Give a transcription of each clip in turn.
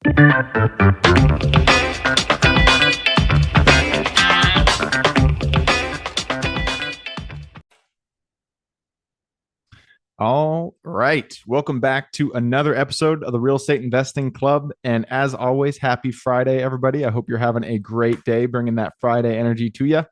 All right. Welcome back to another episode of the Real Estate Investing Club. And as always, happy Friday, everybody. I hope you're having a great day, bringing that Friday energy to you.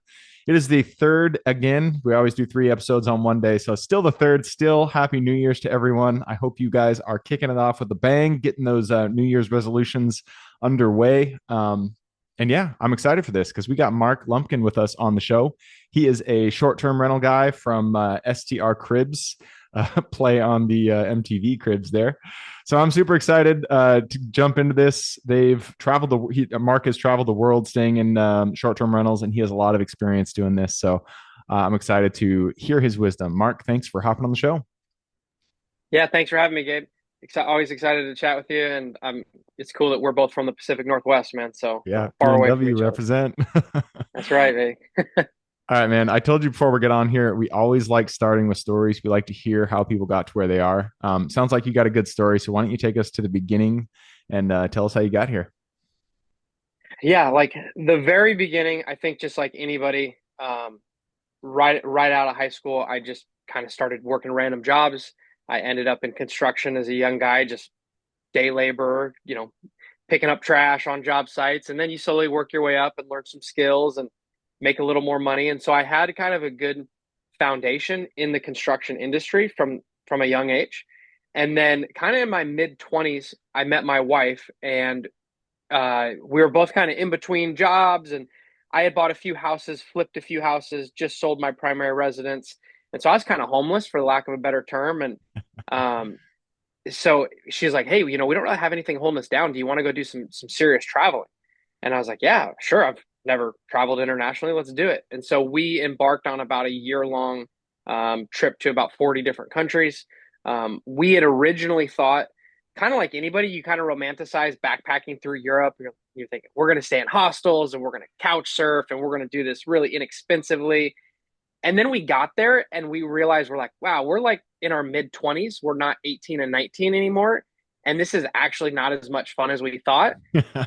It is the third again. We always do 3 episodes on one day. So still the third, still happy New Year's to everyone. I hope you guys are kicking it off with a bang, getting those New Year's resolutions underway. And yeah, I'm excited for this because we got Mark Lumpkin with us on the show. He is a short-term rental guy from STR Cribs, play on the MTV Cribs there. So I'm super excited to jump into this. They've traveled Mark has traveled the world staying in short-term rentals, and he has a lot of experience doing this. So I'm excited to hear his wisdom. Mark, thanks for hopping on the show. Yeah, thanks for having me, Gabe. Always excited to chat with you, and it's cool that we're both from the Pacific Northwest, man. So Yeah, far away from DNW each other. represent. That's right, man. All right, man. I told you before we get on here, we always like starting with stories. We like to hear how people got to where they are. Sounds like you got a good story. So why don't you take us to the beginning and tell us how you got here? Yeah, like the very beginning, I think just like anybody, right out of high school, I just kind of started working random jobs. I ended up in construction as a young guy, just day laborer, picking up trash on job sites, and then you slowly work your way up and learn some skills and make a little more money. And so I had kind of a good foundation in the construction industry from a young age. And then kind of in my mid 20s, I met my wife, and we were both kind of in between jobs, and I had bought a few houses, flipped a few houses, just sold my primary residence. And so I was kind of homeless, for lack of a better term. And um, so she's like, "Hey, we don't really have anything holding us down. Do you want to go do some serious traveling?" And I was like, "Yeah, sure. I've never traveled internationally. Let's do it." And so we embarked on about a year-long trip to about 40 different countries. We had originally thought, kind of like anybody, you kind of romanticize backpacking through Europe. You're thinking, we're going to stay in hostels and we're going to couch surf and we're going to do this really inexpensively. And then we got there and we realized we're like, wow, we're like in our mid 20s. We're not 18 and 19 anymore. And this is actually not as much fun as we thought.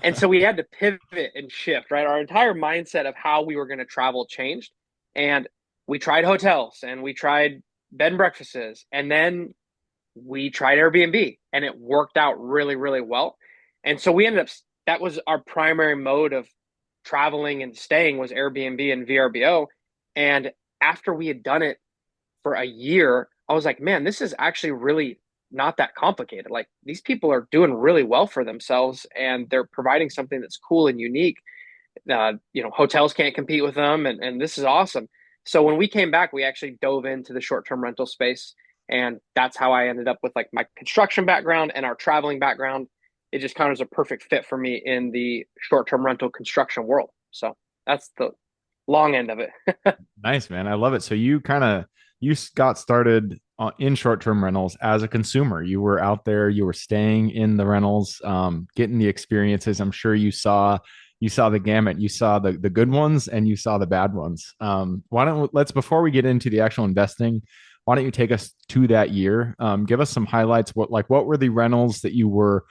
And so we had to pivot and shift, right? Our entire mindset of how we were going to travel changed. And we tried hotels and we tried bed and breakfasts. And then we tried Airbnb and it worked out really, really well. And so we ended up, that was our primary mode of traveling and staying, was Airbnb and VRBO. And after we had done it for a year, I was like, man, this is actually really not that complicated. Like, these people are doing really well for themselves and they're providing something that's cool and unique. Hotels can't compete with them, and this is awesome. So when we came back, we actually dove into the short-term rental space, and that's how I ended up with like my construction background and our traveling background. It just kind of was a perfect fit for me in the short-term rental construction world. So that's the long end of it. Nice, man. I love it. So you got started in short-term rentals as a consumer. You were out there, you were staying in the rentals, getting the experiences. I'm sure you saw the gamut. You saw the good ones and you saw the bad ones. Why don't let's before we get into the actual investing, why don't you take us to that year? Give us some highlights. What were the rentals that you were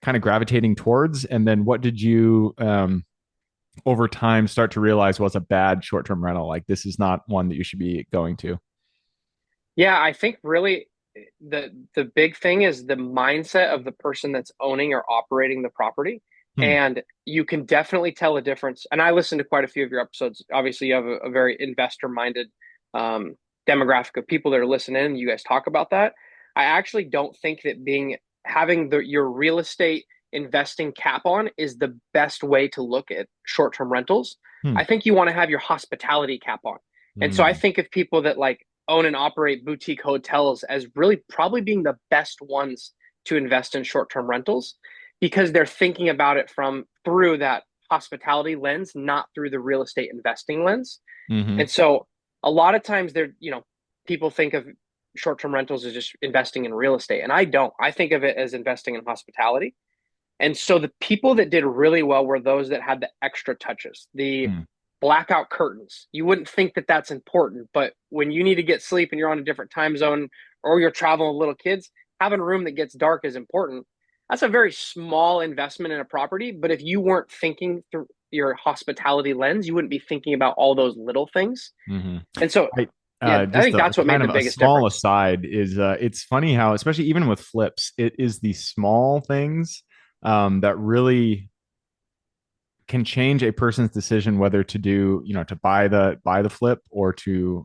kind of gravitating towards, and then what did you over time start to realize was a bad short-term rental? Like, this is not one that you should be going to. Yeah, I think really the big thing is the mindset of the person that's owning or operating the property. Hmm. And you can definitely tell a difference. And I listened to quite a few of your episodes. Obviously, you have a very investor minded um, demographic of people that are listening, and you guys talk about that. I actually don't think that having your real estate investing cap on is the best way to look at short-term rentals. Hmm. I think you want to have your hospitality cap on. And so I Hmm. think of people that like own and operate boutique hotels as really probably being the best ones to invest in short-term rentals, because they're thinking about it from through that hospitality lens, not through the real estate investing lens. Hmm. And so a lot of times people think of short-term rentals as just investing in real estate. And I don't. I think of it as investing in hospitality. And so the people that did really well were those that had the extra touches, the Hmm. blackout curtains. You wouldn't think that that's important, but when you need to get sleep and you're on a different time zone or you're traveling with little kids, having a room that gets dark is important. that's a very small investment in a property. But if you weren't thinking through your hospitality lens, you wouldn't be thinking about all those little things. Hmm. And so, I yeah, I just think a that's what kind made the of a biggest small difference. aside is it's funny how, especially even with flips, it is the small things that really can change a person's decision whether to do, to buy the flip or to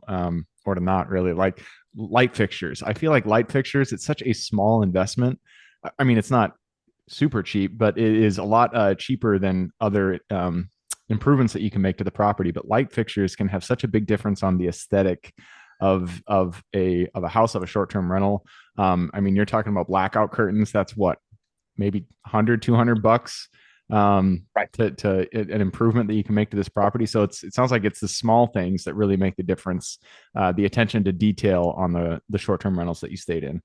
not really. Like light fixtures. I feel like light fixtures, it's such a small investment. I mean, it's not super cheap, but it is a lot cheaper than other improvements that you can make to the property. But light fixtures can have such a big difference on the aesthetic of a house, of a short-term rental. I mean, you're talking about blackout curtains. That's what, maybe 100, $200 Right. to an improvement that you can make to this property. So it sounds like it's the small things that really make the difference. The attention to detail on the short-term rentals that you stayed in.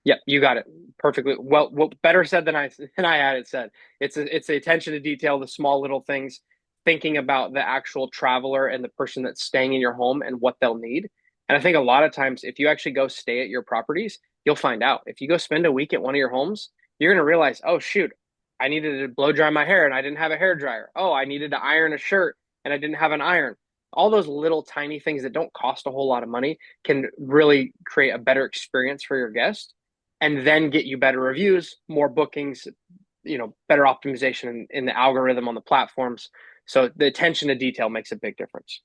Yep, you got it perfectly. Well, better said than I had it said. It's the attention to detail, the small little things, thinking about the actual traveler and the person that's staying in your home and what they'll need. And I think a lot of times, if you actually go stay at your properties, you'll find out. If you go spend a week at one of your homes, you're gonna realize, oh shoot, I needed to blow dry my hair and I didn't have a hair dryer. Oh, I needed to iron a shirt and I didn't have an iron. All those little tiny things that don't cost a whole lot of money can really create a better experience for your guest and then get you better reviews, more bookings, better optimization in the algorithm on the platforms. So the attention to detail makes a big difference.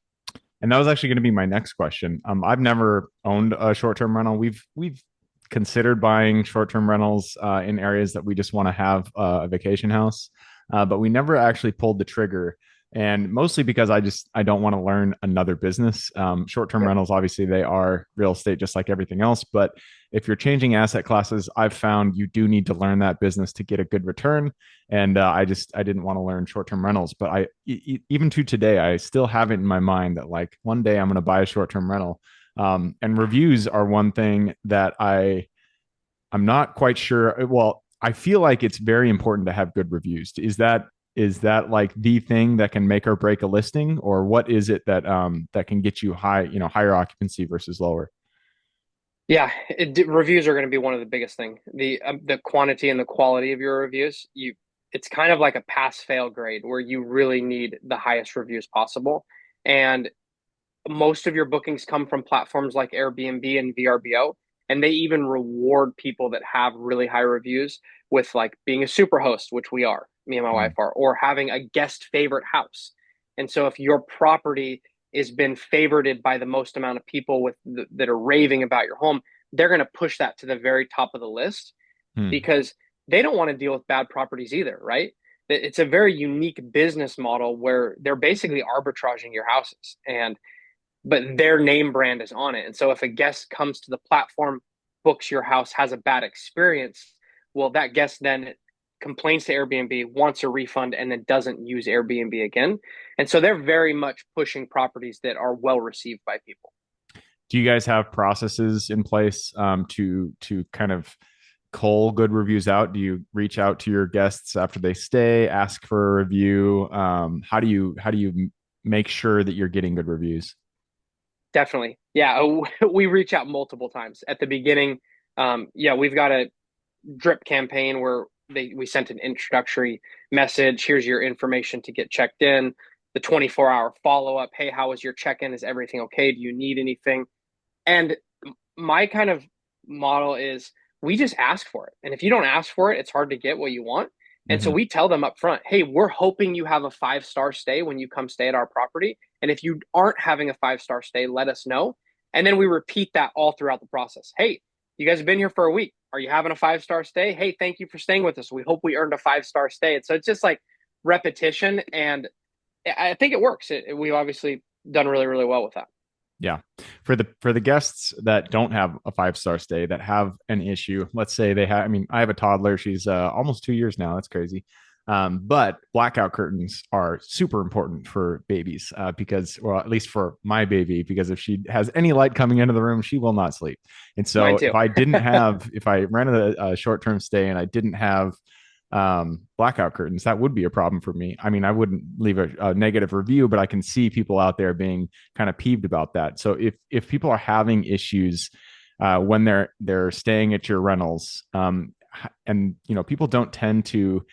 And that was actually going to be my next question. I've never owned a short-term rental. We've considered buying short-term rentals in areas that we just want to have a vacation house, but we never actually pulled the trigger. And mostly because I don't want to learn another business. Short-term Yep. rentals, obviously, they are real estate just like everything else. But if you're changing asset classes, I've found you do need to learn that business to get a good return. And I didn't want to learn short-term rentals, but even to today, I still have it in my mind that like one day I'm going to buy a short-term rental. And reviews are one thing that I'm not quite sure. Well, I feel like it's very important to have good reviews. Is that like the thing that can make or break a listing, or what is it that can get you higher occupancy versus lower? Yeah, reviews are going to be one of the biggest thing. The quantity and the quality of your reviews, it's kind of like a pass fail grade where you really need the highest reviews possible. And most of your bookings come from platforms like Airbnb and VRBO, and they even reward people that have really high reviews with like being a super host, which we are, me and my wife Mm. are, or having a guest favorite house. And so if your property has been favorited by the most amount of people that are raving about your home, they're going to push that to the very top of the list Hmm. because they don't want to deal with bad properties either, right? It's a very unique business model where they're basically arbitraging your houses and but their name brand is on it. And so if a guest comes to the platform, books your house, has a bad experience, well, that guest then complains to Airbnb, wants a refund, and then doesn't use Airbnb again. And so they're very much pushing properties that are well received by people. Do you guys have processes in place to kind of cull good reviews out? Do you reach out to your guests after they stay, ask for a review? How do you make sure that you're getting good reviews? Definitely. Yeah, we reach out multiple times at the beginning. Yeah, we've got a drip campaign where we sent an introductory message. Here's your information to get checked in. The 24-hour follow up. Hey, how was your check in? Is everything okay? Do you need anything? And my kind of model is we just ask for it. And if you don't ask for it, it's hard to get what you want. And so Mm-hmm. we tell them up front, hey, we're hoping you have a 5-star stay when you come stay at our property. And if you aren't having a 5-star stay, let us know. And then we repeat that all throughout the process. Hey, you guys have been here for a week. Are you having a 5-star stay? Hey, thank you for staying with us. We hope we earned a 5-star stay. And so it's just like repetition. And I think it works. We've obviously done really, really well with that. Yeah. For the guests that don't have a 5-star stay, that have an issue, let's say they have, I mean, I have a toddler. She's almost 2 years now. That's crazy. But blackout curtains are super important for babies because, well, at least for my baby, because if she has any light coming into the room, she will not sleep. And Mine so too. if I rented a short-term stay and I didn't have blackout curtains, that would be a problem for me. I mean, I wouldn't leave a negative review, but I can see people out there being kind of peeved about that. So if people are having issues when they're staying at your rentals, and people don't tend to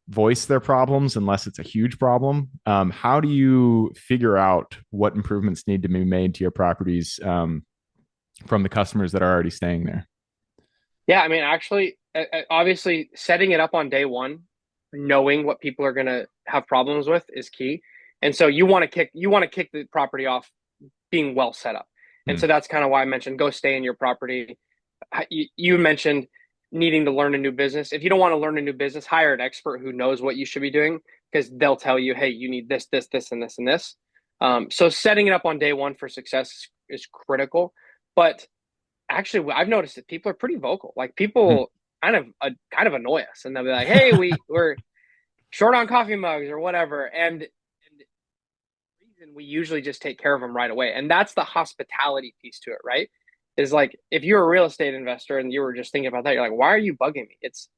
voice their problems unless it's a huge problem. How do you figure out what improvements need to be made to your properties from the customers that are already staying there? Yeah, I mean, actually, obviously, setting it up on day one, knowing what people are going to have problems with is key. And so you want to kick the property off being well set up. And Hmm. so that's kind of why I mentioned go stay in your property. You mentioned needing to learn a new business. If you don't want to learn a new business, hire an expert who knows what you should be doing because they'll tell you, hey, you need this, this, this, and this, and this. So setting it up on day one for success is critical. But actually, I've noticed that people are pretty vocal. Like Hmm. people kind of annoy us, and they'll be like, "Hey, we're short on coffee mugs or whatever," and reason we usually just take care of them right away, and that's the hospitality piece to it, right? Is like if you're a real estate investor and you were just thinking about that, you're like, "Why are you bugging me? It's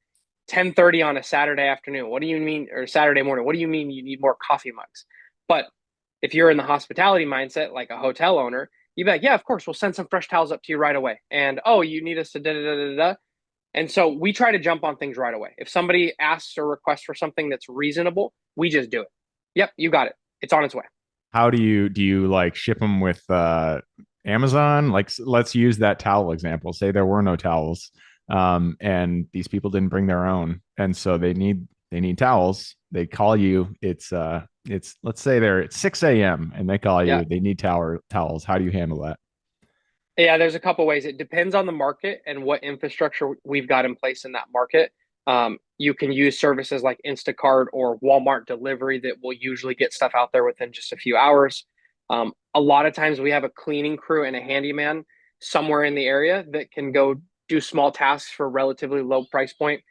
10:30 on a Saturday afternoon. What do you mean, or Saturday morning? What do you mean you need more coffee mugs?" But if you're in the hospitality mindset, like a hotel owner, you'd be like, yeah, of course, we'll send some fresh towels up to you right away. And oh, you need us to da da da da da. And so we try to jump on things right away. If somebody asks or requests for something that's reasonable, we just do it. Yep, you got it. It's on its way. How do you like ship them with Amazon? Like, let's use that towel example. Say there were no towels, and these people didn't bring their own, and so they need towels. They call you. It's let's say they're at 6 a.m. and they call Yeah. you. They need towels. How do you handle that? Yeah, there's a couple ways. It depends on the market and what infrastructure we've got in place in that market. You can use services like Instacart or Walmart delivery that will usually get stuff out there within just a few hours. A lot of times we have a cleaning crew and a handyman somewhere in the area that can go do small tasks for a relatively low price point.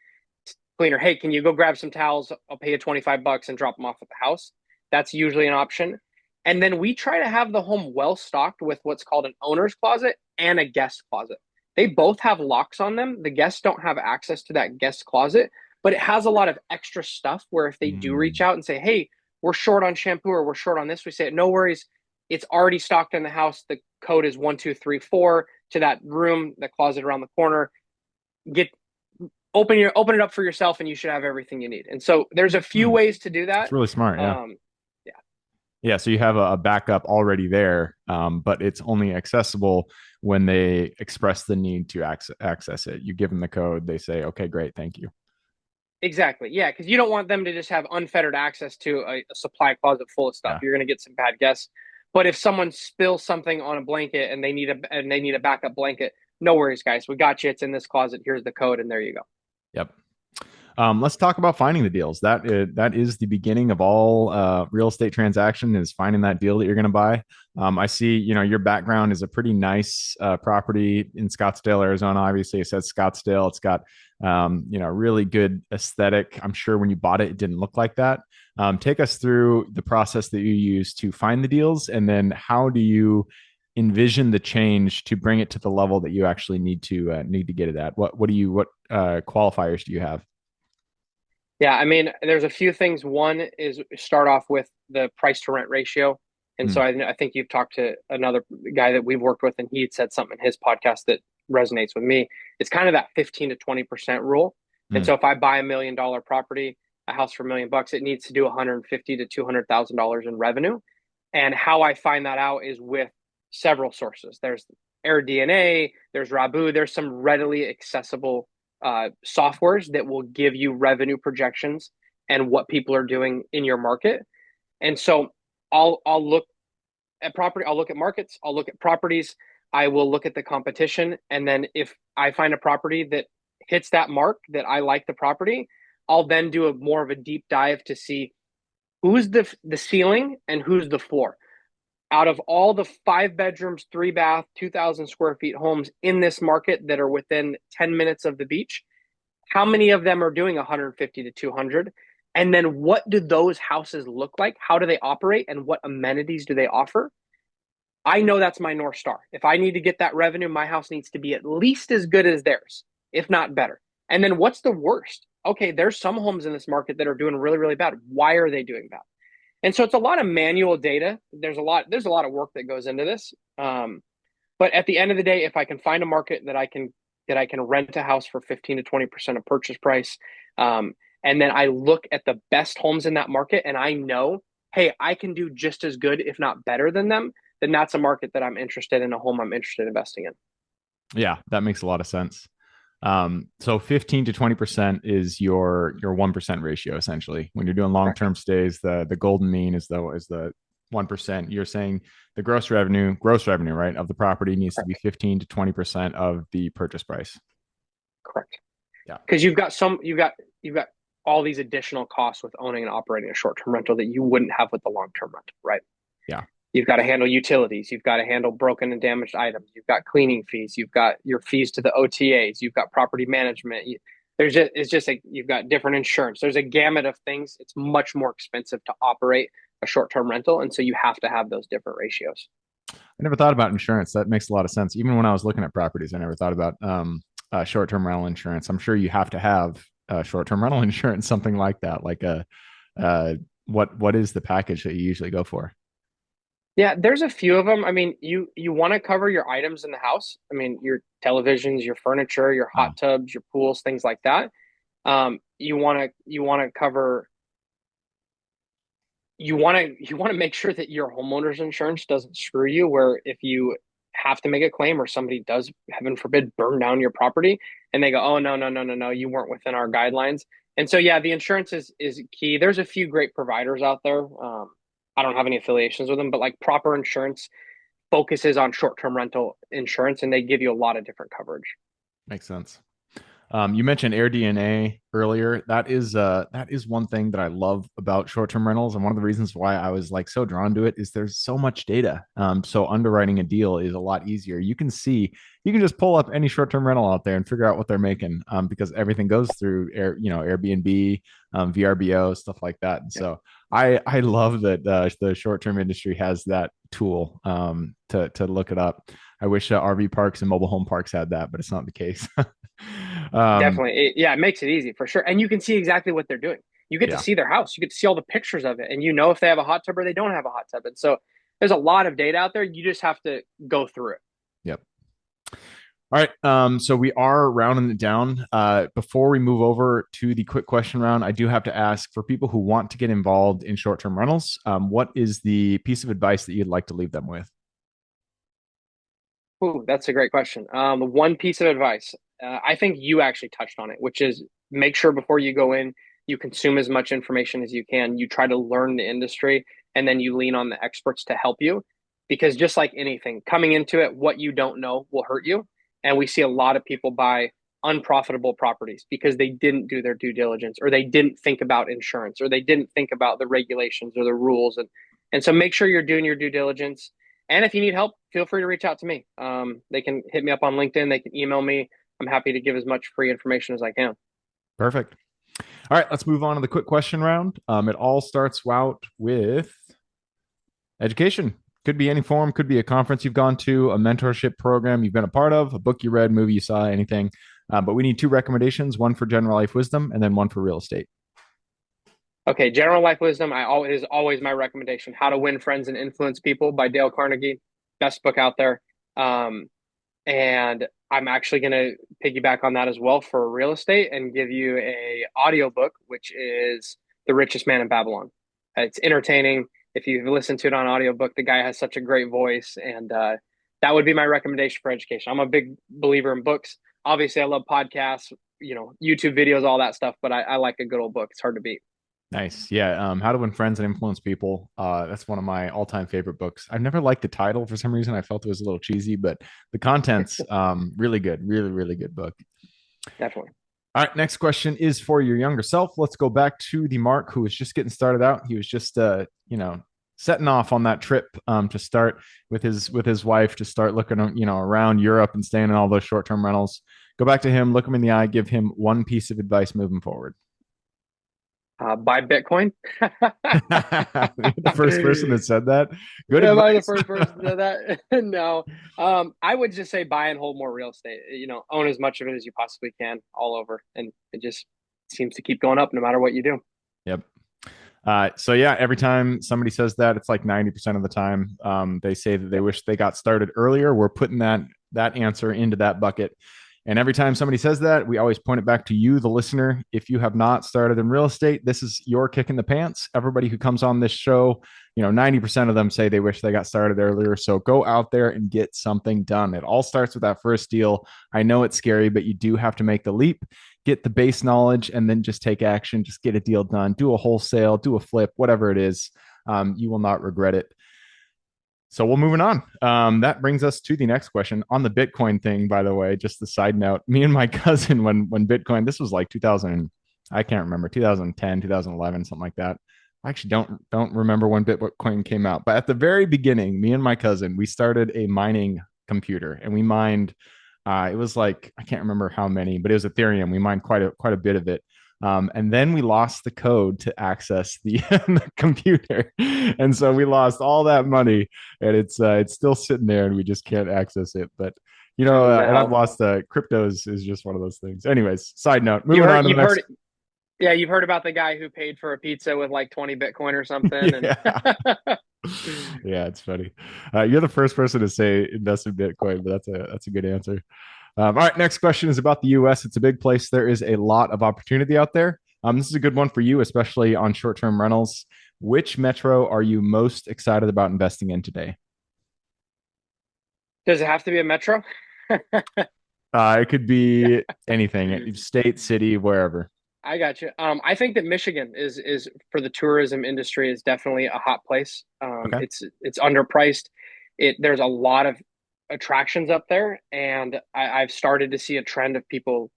Cleaner, hey, can you go grab some towels? I'll pay you 25 bucks and drop them off at the house. That's usually an option. And then we try to have the home well stocked with what's called an owner's closet and a guest closet. They both have locks on them. The guests don't have access to that guest closet, but it has a lot of extra stuff where if they do reach Mm. out and say, hey, we're short on shampoo or we're short on this, we say, no worries. It's already stocked in the house. The code is 1234 to that room, the closet around the corner. Get open it up for yourself and you should have everything you need. And so there's a few Hmm. ways to do It's that. really smart. Yeah. Um, yeah, Yeah, so you have a backup already there, but it's only accessible when they express the need to access it. You give them the code, they say, "Okay, great, thank you." exactly. Yeah, because you don't want them to just have unfettered access to a supply closet full of stuff. Yeah. You're going to get some bad guests. But if someone spills something on a blanket and they need a backup blanket, no worries, guys. We got you. It's in this closet. Here's the code, and there you go. Yep. Let's talk about finding the deals. That is the beginning of all real estate transaction is finding that deal that you're going to buy. I see, your background is a pretty nice property in Scottsdale, Arizona. Obviously, it says Scottsdale. It's got really good aesthetic. I'm sure when you bought it, it didn't look like that. Take us through the process that you use to find the deals, and then how do you envision the change to bring it to the level that you actually need to get it at? What qualifiers do you have? Yeah, I mean, there's a few things. One is start off with the price to rent ratio. And so Hmm. I think you've talked to another guy that we've worked with, and he had said something in his podcast that resonates with me. It's kind of that 15 to 20% rule. And Hmm. so if I buy $1 million property, a house for $1 million, it needs to do 150 to $200,000 in revenue. And how I find that out is with several sources. There's AirDNA, there's Rabu, there's some readily accessible softwares that will give you revenue projections and what people are doing in your market. And so I'll look at property, I'll look at markets, I'll look at properties, I will look at the competition, and then if I find a property that hits that mark that I like the property, I'll then do a more of a deep dive to see who's the ceiling and who's the floor. Out of all the 5 bedrooms, 3 bath, 2,000 square feet homes in this market that are within 10 minutes of the beach, how many of them are doing 150 to 200? And then what do those houses look like? How do they operate? And what amenities do they offer? I know that's my North Star. If I need to get that revenue, my house needs to be at least as good as theirs, if not better. And then what's the worst? Okay, there's some homes in this market that are doing really, really bad. Why are they doing bad? And so it's a lot of manual data. There's a lot of work that goes into this. But at the end of the day, if I can find a market that I can that I can rent a house for 15 to 20% of purchase price. And then I look at the best homes in that market and I know, hey, I can do just as good, if not better than them, then that's a market that I'm interested in, a home I'm interested in investing in. Yeah, that makes a lot of sense. So 15 to 20% is your 1% ratio essentially. When you're doing Correct. long-term stays, the golden mean is the 1%. You're saying the gross revenue, right, of the property needs to be Correct. 15 to 20% of the purchase price. Correct. Yeah. Because you've got all these additional costs with owning and operating a short-term rental that you wouldn't have with the long-term rental, right? Yeah. You've got to handle utilities. You've got to handle broken and damaged items. You've got cleaning fees. You've got your fees to the OTAs. You've got property management. It's just like you've got different insurance. There's a gamut of things. It's much more expensive to operate a short-term rental, and so you have to have those different ratios. I never thought about insurance. That makes a lot of sense. Even when I was looking at properties, I never thought about short-term rental insurance. I'm sure you have to have short-term rental insurance, something like that. Like uh, what is the package that you usually go for? Yeah, there's a few of them. I mean, you want to cover your items in the house. I mean, your televisions, your furniture, your Wow. hot tubs, your pools, things like that. You want to cover you want to make sure that your homeowner's insurance doesn't screw you, where if you have to make a claim or somebody does, heaven forbid, burn down your property and they go, oh, no, no, no, no, no, you weren't within our guidelines. And so yeah, the insurance is key. There's a few great providers out there. I don't have any affiliations with them, but like Proper Insurance focuses on short-term rental insurance and they give you a lot of different coverage. Makes sense. You mentioned AirDNA earlier. That is one thing that I love about short-term rentals, and one of the reasons why I was like so drawn to it is there's so much data. So underwriting a deal is a lot easier. You can just pull up any short-term rental out there and figure out what they're making, because everything goes through Airbnb, VRBO, stuff like that. And Yep. so I love that the short-term industry has that tool to look it up. I wish RV parks and mobile home parks had that, but it's not the case. um, Definitely. Yeah, it makes it easy for sure. And you can see exactly what they're doing. You get to yeah, see their house. You get to see all the pictures of it. And you know if they have a hot tub or they don't have a hot tub. And so there's a lot of data out there. You just have to go through it. yep. All right. So we are rounding it down. Before we move over to the quick question round, I do have to ask for people who want to get involved in short-term rentals, what is the piece of advice that you'd like to leave them with? Ooh, that's a great question. One piece of advice, I think you actually touched on it, which is make sure before you go in, you consume as much information as you can. You try to learn the industry and then you lean on the experts to help you. Because just like anything, coming into it, what you don't know will hurt you. And we see a lot of people buy unprofitable properties because they didn't do their due diligence or they didn't think about insurance or they didn't think about the regulations or the rules. And so make sure you're doing your due diligence and if you need help, feel free to reach out to me. They can hit me up on LinkedIn. They can email me. I'm happy to give as much free information as I can. Perfect. All right, let's move on to the quick question round. It all starts out with education. Could be any form, could be a conference you've gone to, a mentorship program you've been a part of, a book you read, movie you saw, anything. But we need two recommendations, one for general life wisdom and then one for real estate. Okay, general life wisdom. I always is always my recommendation. How to Win Friends and Influence People by Dale Carnegie. Best book out there. Um, and I'm actually going to piggyback on that as well for real estate and give you a audiobook, which is The Richest Man in Babylon. It's entertaining. If you've listened to it on audiobook, the guy has such a great voice, and that would be my recommendation for education. I'm a big believer in books. Obviously, I love podcasts, YouTube videos, all that stuff, but I like a good old book. It's hard to beat. Nice. Yeah. How to Win Friends and Influence People. That's one of my all-time favorite books. I've never liked the title for some reason. I felt it was a little cheesy, but the content's really good. Really, really good book. Definitely. All right. Next question is for your younger self. Let's go back to the Mark who was just getting started out. He was just setting off on that trip to start with his wife to start looking around Europe and staying in all those short-term rentals. Go back to him, look him in the eye, give him one piece of advice moving forward. Buy Bitcoin. The first person that said that. Good Am I the advice. first person to do that? No. I would just say buy and hold more real estate. Own as much of it as you possibly can all over. And it just seems to keep going up no matter what you do. Yep. So yeah, every time somebody says that, it's like 90% of the time they say that they wish they got started earlier. We're putting that answer into that bucket. And every time somebody says that, we always point it back to you, the listener. If you have not started in real estate, this is your kick in the pants. Everybody who comes on this show, 90% of them say they wish they got started earlier. So go out there and get something done. It all starts with that first deal. I know it's scary, but you do have to make the leap, get the base knowledge, and then just take action. Just get a deal done, do a wholesale, do a flip, whatever it is. You will not regret it. So we're moving on. That brings us to the next question on the Bitcoin thing. By the way, just the side note: me and my cousin, when Bitcoin, this was like 2000, I can't remember, 2010, 2011, something like that. I actually don't remember when Bitcoin came out, but at the very beginning, me and my cousin, we started a mining computer, and we mined. It was like, I can't remember how many, but it was Ethereum. We mined quite a bit of it. And then we lost the code to access the computer, and so we lost all that money, and it's still sitting there, and we just can't access it. But Oh and I've no. lost cryptos is just one of those things. Anyways, side note, You moving heard on to the you've next. heard Yeah, you've heard about the guy who paid for a pizza with like 20 Bitcoin or something and Yeah, yeah, it's funny. You're the first person to say invest in Bitcoin, but that's a good answer. All right, next question is about the US. It's a big place. There is a lot of opportunity out there. This is a good one for you, especially on short-term rentals. Which metro are you most excited about investing in today? does it have to be a metro? It could be anything, state, city, wherever. I got you. I think that Michigan is for the tourism industry is definitely a hot place. Okay. It's underpriced. There's a lot of attractions up there, and I've started to see a trend of people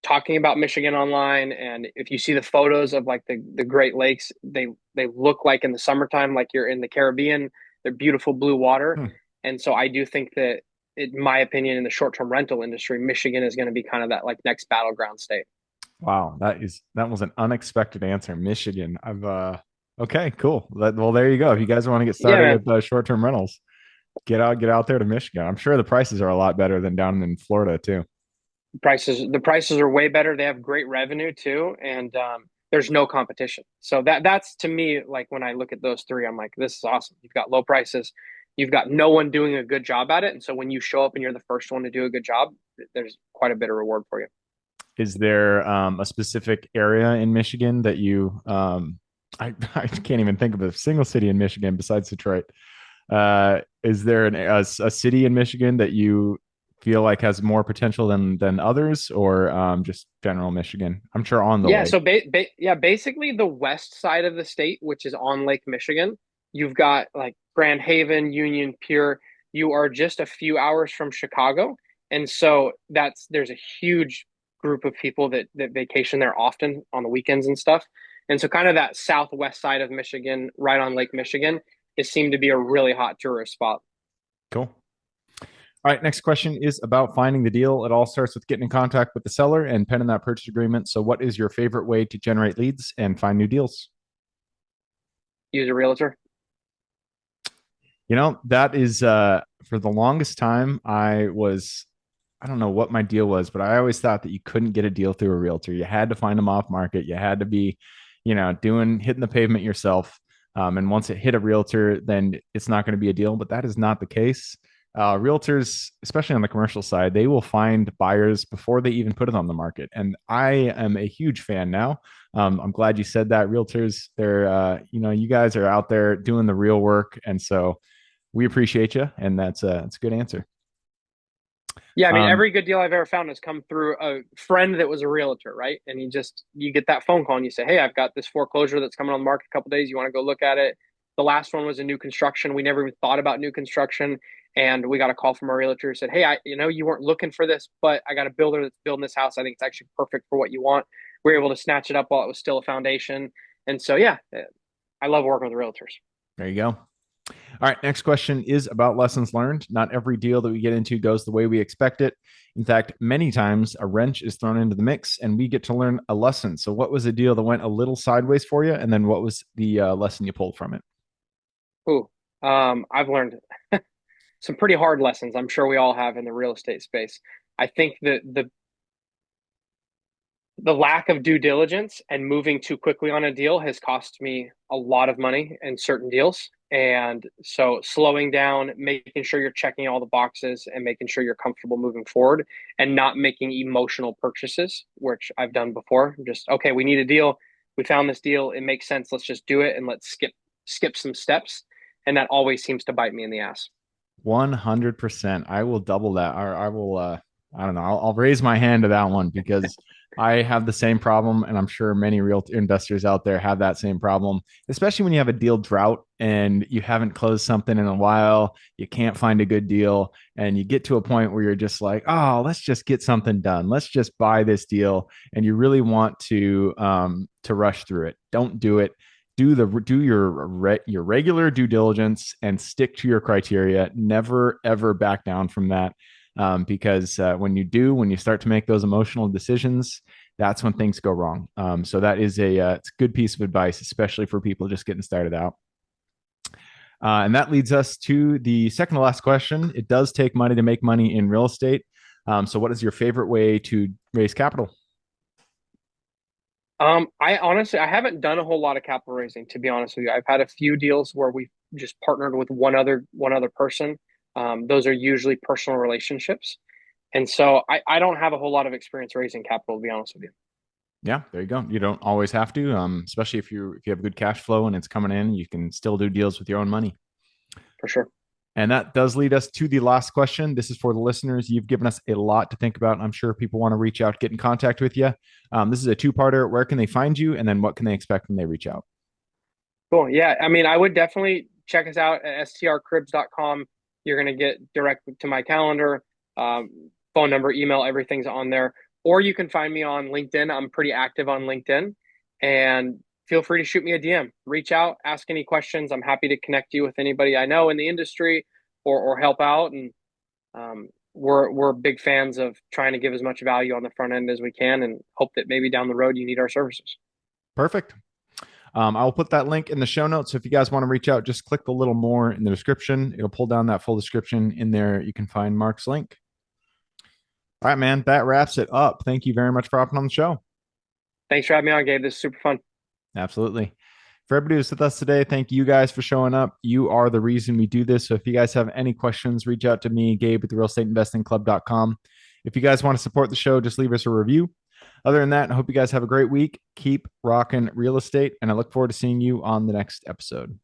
talking about Michigan online. And if you see the photos of like the Great Lakes, they look like in the summertime, like you're in the Caribbean. They're beautiful blue water, Hmm. and so I do think that, in my opinion, in the short term rental industry, Michigan is going to be kind of that like next battleground state. Wow, that was an unexpected answer. Michigan. I've okay, cool. Well, there you go. If you guys want to get Yeah, started man. with short-term rentals, get out there to Michigan. I'm sure the prices are a lot better than down in Florida too. The prices are way better. They have great revenue too, and there's no competition. So that's to me like when I look at those three, I'm like, this is awesome. You've got low prices, you've got no one doing a good job at it, and so when you show up and you're the first one to do a good job, there's quite a bit of reward for you. Is there a specific area in Michigan that you I can't even think of a single city in Michigan besides Detroit. Is there a city in Michigan that you feel like has more potential than others, or just general Michigan? I'm sure on the Yeah, lake. so basically the west side of the state, which is on Lake Michigan, you've got like Grand Haven, Union, Pure. You are just a few hours from Chicago, and so there's a huge group of people that vacation there often on the weekends and stuff. And so kind of that southwest side of Michigan, right on Lake Michigan, is seemed to be a really hot tourist spot. Cool. All right, next question is about finding the deal. It all starts with getting in contact with the seller and penning that purchase agreement. So, what is your favorite way to generate leads and find new deals? Use a realtor. That is for the longest time I don't know what my deal was, but I always thought that you couldn't get a deal through a realtor. You had to find them off market. You had to be, hitting the pavement yourself. And once it hit a realtor, then it's not going to be a deal. But that is not the case. Realtors, especially on the commercial side, they will find buyers before they even put it on the market. And I am a huge fan now. I'm glad you said that. Realtors, you guys are out there doing the real work, and so we appreciate you. And that's a good answer. Yeah, I mean, Um, every good deal I've ever found has come through a friend that was a realtor, right? And you get that phone call and you say, "Hey, I've got this foreclosure that's coming on the market in a couple of days. You want to go look at it?" The last one was a new construction. We never even thought about new construction, and we got a call from our realtor who said, "Hey, you weren't looking for this, but I got a builder that's building this house. I think it's actually perfect for what you want." We were able to snatch it up while it was still a foundation, and so yeah, I love working with realtors. there you go. All right, next question is about lessons learned. Not every deal that we get into goes the way we expect it. In fact, many times a wrench is thrown into the mix and we get to learn a lesson. So, what was a deal that went a little sideways for you? And then what was the lesson you pulled from it? Ooh, I've learned some pretty hard lessons. I'm sure we all have in the real estate space. I think that the the lack of due diligence and moving too quickly on a deal has cost me a lot of money in certain deals. And so slowing down, making sure you're checking all the boxes and making sure you're comfortable moving forward and not making emotional purchases, which I've done before. Just, okay, we need a deal. We found this deal. It makes sense. Let's just do it and let's skip some steps. And that always seems to bite me in the ass. 100%. I will double that. I will, I don't know. I'll raise my hand to that one because I have the same problem. And I'm sure many real investors out there have that same problem, especially when you have a deal drought and you haven't closed something in a while. You can't find a good deal. And you get to a point where you're just like, oh, let's just get something done. Let's just buy this deal. And you really want to rush through it. Don't do it. Do your regular due diligence and stick to your criteria. Never ever back down from that, because when you start to make those emotional decisions, that's when things go wrong. So that is it's a good piece of advice, especially for people just getting started out. And that leads us to the second to last question. It does take money to make money in real estate. So what is your favorite way to raise capital? I honestly I haven't done a whole lot of capital raising, to be honest with you. I've had a few deals where we've just partnered with one other person. Those are usually personal relationships. And so I don't have a whole lot of experience raising capital, to be honest with you, Yeah, there you go. You don't always have to, especially if you have good cash flow and it's coming in, you can still do deals with your own money. for sure. And that does lead us to the last question. This is for the listeners. You've given us a lot to think about. I'm sure people want to reach out, get in contact with you. This is a two-parter. Where can they find you? And then what can they expect when they reach out? Cool. Yeah. I mean, I would definitely check us out at strcribs.com. You're going to get direct to my calendar, phone number, email, everything's on there. Or you can find me on LinkedIn. I'm pretty active on LinkedIn. And feel free to shoot me a DM. Reach out, ask any questions. I'm happy to connect you with anybody I know in the industry or help out. And we're big fans of trying to give as much value on the front end as we can and hope that maybe down the road you need our services. Perfect. I will put that link in the show notes. So if you guys want to reach out, just click a little more in the description. It'll pull down that full description. In there, you can find Mark's link. All right, man. That wraps it up. Thank you very much for hopping on the show. Thanks for having me on, Gabe. This is super fun. Absolutely. For everybody who's with us today, thank you guys for showing up. You are the reason we do this. So if you guys have any questions, reach out to me, Gabe at the realestateinvestingclub.com. If you guys want to support the show, just leave us a review. Other than that, I hope you guys have a great week. Keep rocking real estate, and I look forward to seeing you on the next episode.